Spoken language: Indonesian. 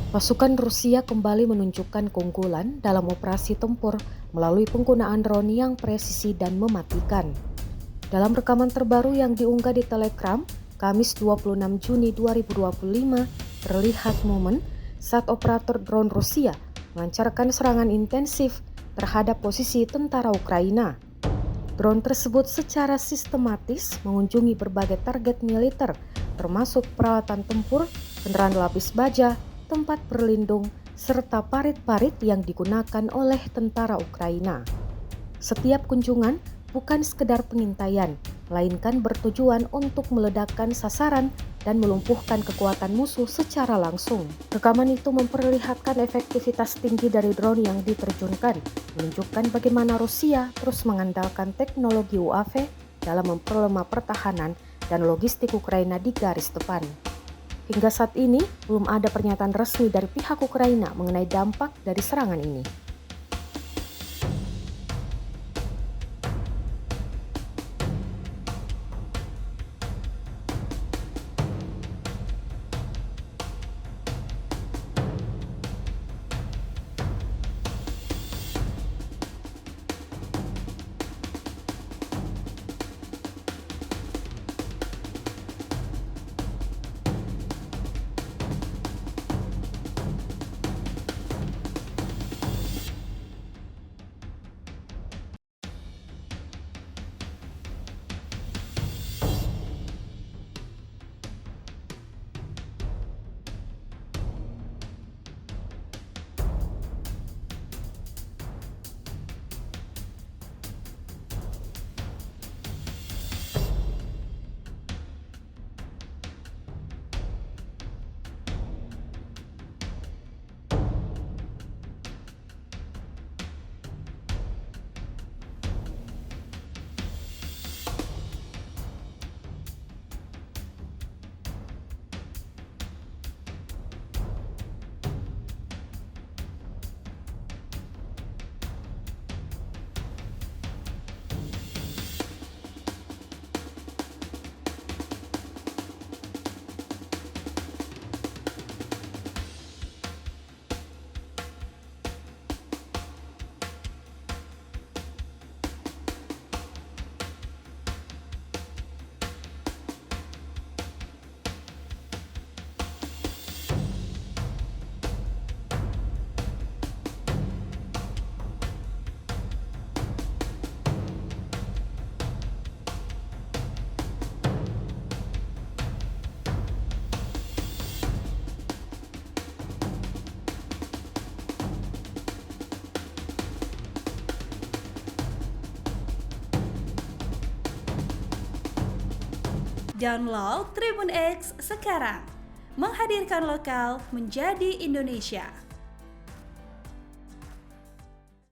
Pasukan Rusia kembali menunjukkan keunggulan dalam operasi tempur melalui penggunaan drone yang presisi dan mematikan. Dalam rekaman terbaru yang diunggah di Telegram, Kamis 26 Juni 2025, terlihat momen saat operator drone Rusia melancarkan serangan intensif terhadap posisi tentara Ukraina. Drone tersebut secara sistematis mengunjungi berbagai target militer, termasuk peralatan tempur, kendaraan lapis baja, tempat berlindung, serta parit-parit yang digunakan oleh tentara Ukraina. Setiap kunjungan bukan sekedar pengintaian, melainkan bertujuan untuk meledakkan sasaran dan melumpuhkan kekuatan musuh secara langsung. Rekaman itu memperlihatkan efektivitas tinggi dari drone yang diterjunkan, menunjukkan bagaimana Rusia terus mengandalkan teknologi UAV dalam memperlemah pertahanan dan logistik Ukraina di garis depan. Hingga saat ini, belum ada pernyataan resmi dari pihak Ukraina mengenai dampak dari serangan ini. Download Tribun X sekarang, menghadirkan lokal menjadi Indonesia.